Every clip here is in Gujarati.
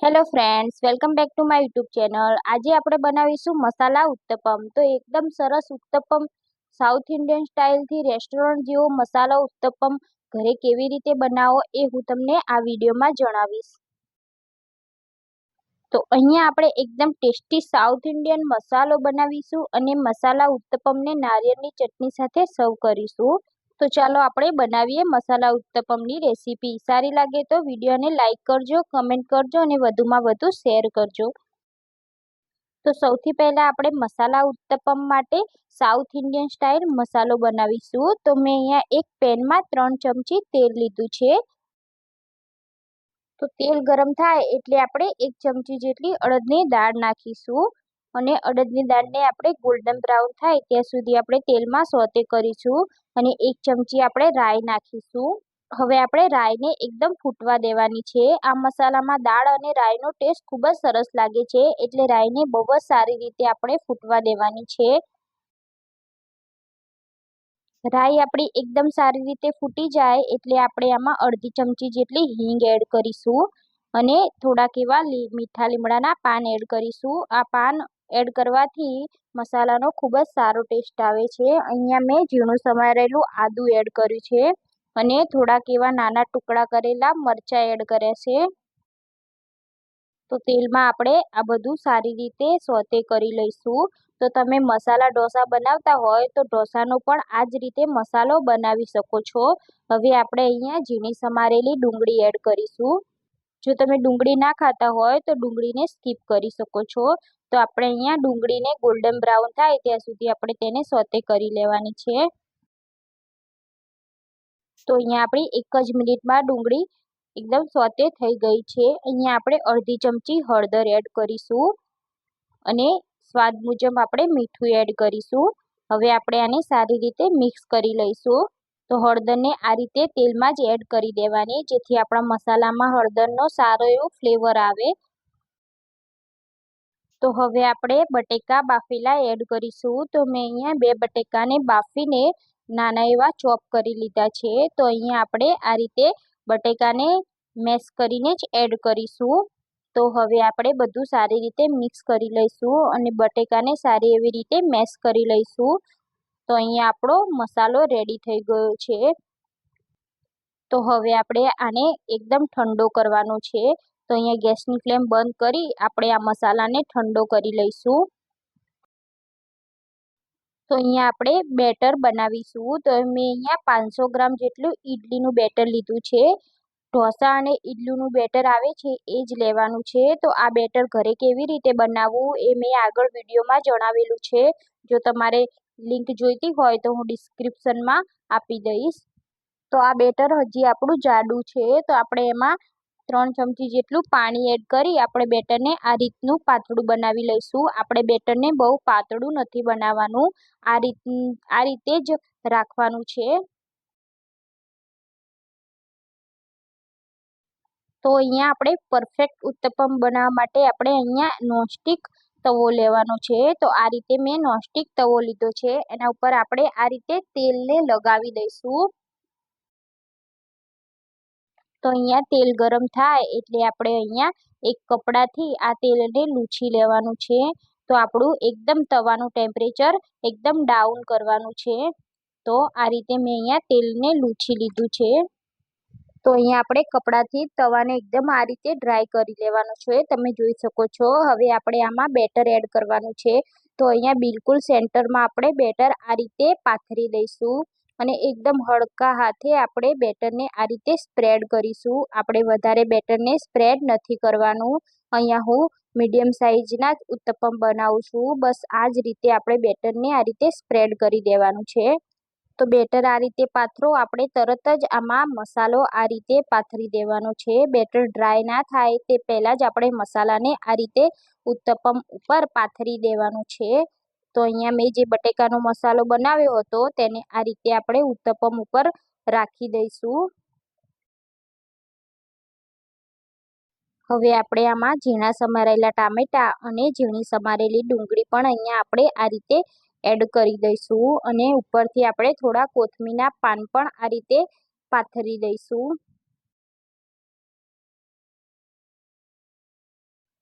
Hello friends, welcome back to my YouTube channel. આજે આપણે બનાવીશું મસાલા ઉત્તપમ. તો એકદમ સરસ ઉત્તપમ, સાઉથ ઇન્ડિયન સ્ટાઇલથી રેસ્ટોરન્ટ જેવો મસાલો ઉત્તપમ ઘરે કેવી રીતે બનાવો એ હું તમને આ વિડીયોમાં જણાવીશ. તો અહીંયા આપણે એકદમ ટેસ્ટી સાઉથ ઇન્ડિયન મસાલો બનાવીશું અને મસાલા ઉત્તપમને નારિયેળની ચટણી સાથે સર્વ કરીશું. તો ચાલો આપણે બનાવીએ મસાલા ઉત્તપમની રેસીપી. સારી લાગે તો વિડીયોને લાઈક કરજો, કમેન્ટ કરજો અને વધુમાં વધુ શેર કરજો. તો સૌથી પહેલા આપણે મસાલા ઉત્તપમ માટે સાઉથ ઇન્ડિયન સ્ટાઇલ મસાલો બનાવીશું. તો મેં અહીંયા એક પેનમાં 3 ચમચી તેલ લીધું છે. તો તેલ ગરમ થાય એટલે આપણે 1 ચમચી જેટલી અડદની દાળ નાખીશું અને અડદની દાળને આપણે ગોલ્ડન બ્રાઉન થાય ત્યાં સુધી આપણે તેલમાં સોતે કરીશું અને 1 ચમચી આપણે રાઈ નાખીશું. હવે આપણે રાઈને એકદમ ફૂટવા દેવાની છે. આ મસાલામાં દાળ અને રાઈનો ટેસ્ટ ખૂબ જ સરસ લાગે છે, એટલે રાઈને બહુ જ સારી રીતે આપણે ફૂટવા દેવાની છે. રાઈ આપણી એકદમ સારી રીતે ફૂટી જાય એટલે આપણે આમાં અડધી ચમચી જેટલી હિંગ એડ કરીશું અને થોડાક એવા મીઠા લીમડાના પાન એડ કરીશું. આ પાન એડ કરવાથી મસાલાનો ખૂબ જ સારો ટેસ્ટ આવે છે. અહીંયા મેં ઝીણું સમારેલું આદું એડ કર્યું છે અને થોડાક એવા નાના ટુકડા કરેલા મરચાં એડ કર્યા છે. તો તેલમાં આપણે આ બધું સારી રીતે સોતે કરી લઈશું. તો તમે મસાલા ઢોસા બનાવતા હોય તો ઢોસાનો પણ આ જ રીતે મસાલો બનાવી શકો છો. હવે આપણે અહીંયા ઝીણી સમારેલી ડુંગળી એડ કરીશું. જો તમે ડુંગળી ના ખાતા હોય તો ડુંગળીને સ્કીપ કરી શકો છો. તો આપણે અહીંયા ડુંગળીને ગોલ્ડન બ્રાઉન થાય ત્યાં સુધી આપણે તેને સોતે કરી લેવાની છે. તો અહીંયા આપણી 1 જ મિનિટમાં ડુંગળી એકદમ સોતે થઈ ગઈ છે. અહીંયા આપણે અડધી ચમચી હળદર એડ કરીશું અને સ્વાદ મુજબ આપણે મીઠું એડ કરીશું. હવે આપણે આને સારી રીતે મિક્સ કરી લઈશું. તો હળદરને આ રીતે તેલમાં જ એડ કરી દેવાની, જેથી આપણા મસાલામાં હળદરનો સારો એવો ફ્લેવર આવે. તો હવે આપણે બટેકા બાફેલા એડ કરીશું. તો મેં અહીંયા 2 બટેકાને બાફીને નાના એવા ચોપ કરી લીધા છે. તો અહીંયા આપણે આ રીતે બટેકાને મેશ કરીને જ એડ કરીશું. તો હવે આપણે બધું સારી રીતે મિક્સ કરી લઈશું અને બટેકાને સારી એવી રીતે મેશ કરી લઈશું. તો અહીંયા આપણો મસાલો રેડી થઈ ગયો છે. તો હવે આપણે આને એકદમ ઠંડો કરવાનો છે. તો અહીંયા ગેસની ફ્લેમ બંધ કરી આપણે આ મસાલાને ઠંડો કરી લઈશું. તો અહીંયા આપણે બેટર બનાવીશું. તો મેં અહીંયા 500 ગ્રામ જેટલું ઈડલીનું બેટર લીધું છે. ઢોસા અને ઈડલીનું બેટર આવે છે એ જ લેવાનું છે. તો આ બેટર ઘરે કેવી રીતે બનાવવું એ મેં આગળ વિડીયોમાં જણાવેલું છે. જો તમારે લિંક જોઈતી હોય તો હું ડિસ્ક્રિપ્શનમાં આપી દઈશ. તો આ બેટર હજી આપણું જાડું છે. તો આપણે એમાં 3 ચમચી જેટલું પાણી એડ કરી આપણે બેટરને આ રીતનું પાતળું બનાવી લઈશું. આપણે બેટરને બહુ પાતળું નથી બનાવવાનું, આ રીતે જ રાખવાનું છે. તો અહીંયા આપણે પરફેક્ટ ઉત્તપમ બનાવવા માટે આપણે અહીંયા નોનસ્ટિક તવો લેવાનો છે. તો આ રીતે મેં નોનસ્ટિક તવો લીધો છે. એના ઉપર આપણે આ રીતે તેલને લગાવી દઈશું. તો અહીંયા તેલ ગરમ થાય એટલે આપણે અહીંયા એક કપડાથી આ તેલને લૂછી લેવાનું છે. તો આપણું એકદમ તવાનું ટેમ્પરેચર એકદમ ડાઉન કરવાનું છે. તો આ રીતે મેં અહીંયા તેલને લૂછી લીધું છે. તો અહીંયા આપણે કપડાથી તવાને એકદમ આ રીતે ડ્રાય કરી લેવાનું છે. તમે જોઈ શકો છો. હવે આપણે આમાં બેટર એડ કરવાનું છે. તો અહીંયા બિલકુલ સેન્ટરમાં આપણે બેટર આ રીતે પાથરી દઈશું અને એકદમ હળકા હાથે આપણે બેટરને આ રીતે સ્પ્રેડ કરીશું. આપણે વધારે બેટરને સ્પ્રેડ નથી કરવાનું. અહીંયા હું મીડિયમ સાઇઝના જ ઉત્તપમ બનાવું છું. બસ આ જ રીતે આપણે બેટરને આ રીતે સ્પ્રેડ કરી દેવાનું છે. તો બેટર આ રીતે પાથરો, આપણે તરત જ આમાં મસાલો આ રીતે પાથરી દેવાનો છે. બેટર ડ્રાય ના થાય તે પહેલાં જ આપણે મસાલાને આ રીતે ઉત્તપમ ઉપર પાથરી દેવાનું છે. તો અહીંયા મેં જે બટેકાનો મસાલો બનાવ્યો હતો તેને આ રીતે આપણે ઉત્તપમ ઉપર રાખી દઈશું. હવે આપણે આમાં ઝીણા સમારેલા ટામેટા અને ઝીણી સમારેલી ડુંગળી પણ અહીંયા આપણે આ રીતે એડ કરી દઈશું અને ઉપરથી આપણે થોડા કોથમીરના પાન પણ આ રીતે પાથરી દઈશું.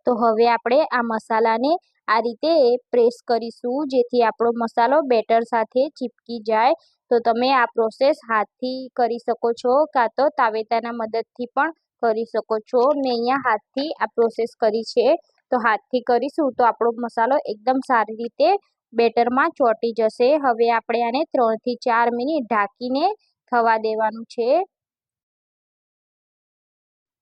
તો હવે આપણે આ મસાલાને આ રીતે પ્રેસ કરીશું જેથી આપણો મસાલો બેટર સાથે ચીપકી જાય. તો તમે આ પ્રોસેસ હાથથી કરી શકો છો કાં તો તાવેતાના મદદથી પણ કરી શકો છો. મેં અહીંયા હાથથી આ પ્રોસેસ કરી છે. તો હાથથી કરીશું તો આપણો મસાલો એકદમ સારી રીતે બેટરમાં ચોંટી જશે. હવે આપણે આને 3 થી 4 મિનિટ ઢાંકીને થવા દેવાનું છે.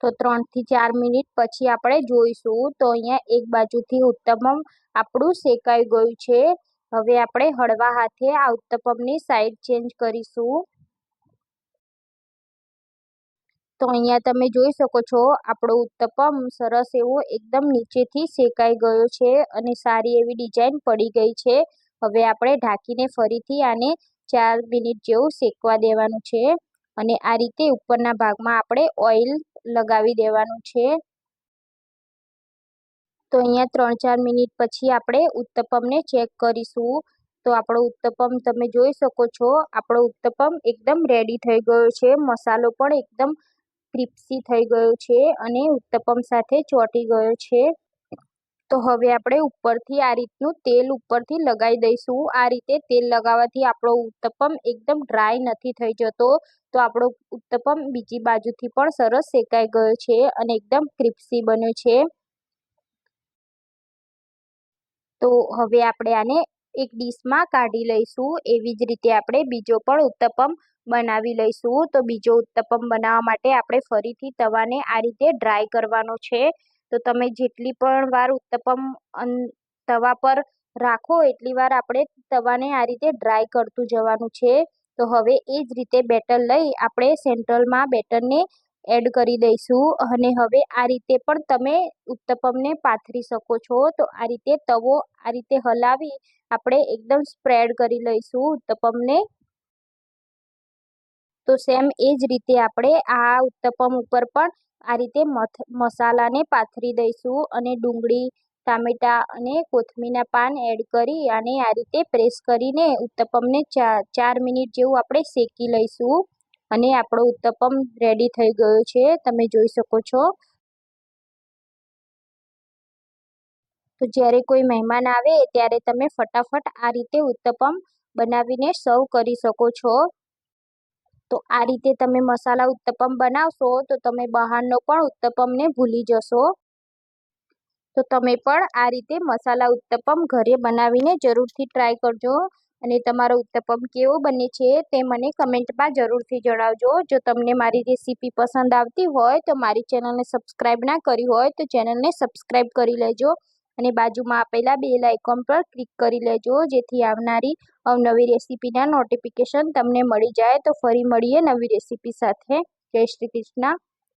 તો 3 થી 4 મિનિટ પછી આપણે જોઈશું તો અહીંયા એક બાજુથી ઉત્તપમ આપણું શેકાઈ ગયું છે. હવે આપણે હળવા હાથે આ ઉત્તપમની સાઈડ ચેન્જ કરીશું. તો અહીંયા તમે જોઈ શકો છો આપણો ઉત્તપમ સરસ એવો એકદમ નીચેથી શેકાઈ ગયો છે અને સારી એવી ડિઝાઇન પડી ગઈ છે. હવે આપણે ઢાંકીને ફરીથી આને 4 મિનિટ જેવું શેકવા દેવાનું છે અને આ રીતે ઉપરના ભાગમાં આપણે ઓઇલ લગાવી દેવાનું છે. તો અહીંયા 3-4 મિનિટ પછી આપણે ઉત્તપમને ચેક કરીશું. તો આપણો ઉત્તપમ તમે જોઈ શકો છો આપણો ઉત્તપમ એકદમ રેડી થઈ ગયો છે. મસાલો પણ એકદમ ક્રિસ્પી થઈ ગયો છે અને ઉત્તપમ સાથે ચોંટી ગયો છે. તો હવે આપણે ઉપરથી આ રીતનું તેલ ઉપરથી લગાવી દઈશું. આ રીતે તેલ લગાવવાથી આપણો ઉત્તપમ એકદમ ડ્રાય નથી થઈ જતો. તો આપણો ઉત્તપમ બીજી બાજુથી પણ સરસ શેકાઈ ગયો છે અને એકદમ ક્રિસ્પી બન્યો છે. તો હવે આપણે આને એક ડીશમાં કાઢી લઈશું. એવી જ રીતે આપણે બીજો પણ ઉત્તપમ બનાવી લઈશું. તો બીજો ઉત્તપમ બનાવવા માટે આપણે ફરીથી તવાને આ રીતે ડ્રાય કરવાનો છે. તો તમે જેટલી પણ વાર ઉત્તપમ તવા પર રાખો એટલી વાર આપણે તવાને આ રીતે ડ્રાય કરતું જવાનું છે. તો હવે એ જ રીતે બેટર લઈ આપણે સેન્ટ્રલમાં બેટરને એડ કરી દઈશું અને હવે આ રીતે પણ તમે ઉત્તપમને પાથરી શકો છો. તો આ રીતે તવો આ રીતે હલાવી આપણે એકદમ સ્પ્રેડ કરી લઈશું ઉત્તપમને. તો સેમ એ જ રીતે આપણે આ ઉત્તપમ ઉપર પણ આ રીતે મસાલાને પાથરી દઈશું અને ડુંગળી, ટામેટા અને કોથમીરના પાન એડ કરી અને આ રીતે પ્રેસ કરીને ઉત્તપમને 4 મિનિટ જેવું આપણે શેકી લઈશું અને આપણો ઉત્તપમ રેડી થઈ ગયો છે. તમે જોઈ શકો છો. તો જ્યારે કોઈ મહેમાન આવે ત્યારે તમે ફટાફટ આ રીતે ઉત્તપમ બનાવીને સર્વ કરી શકો છો. તો આ રીતે તમે મસાલા ઉત્તપમ બનાવશો તો તમે બહારનો પણ ઉત્તપમને ભૂલી જશો. તો તમે પણ આ રીતે મસાલા ઉત્તપમ ઘરે બનાવીને જરૂરથી ટ્રાય કરજો અને તમારો ઉત્તપમ કેવો બને છે તે મને કમેન્ટમાં જરૂરથી જણાવજો. જો તમને મારી રેસીપી પસંદ આવતી હોય તો મારી ચેનલને સબસ્ક્રાઈબ ના કરી હોય તો ચેનલને સબસ્ક્રાઈબ કરી લેજો અને બાજુમાં આપેલા બેલ આઇકોન પર ક્લિક કરી લેજો જેથી આવનારી અવનવી રેસીપીના નોટિફિકેશન તમને મળી જાય. તો ફરી મળીએ નવી રેસીપી સાથે. જય શ્રી કૃષ્ણ.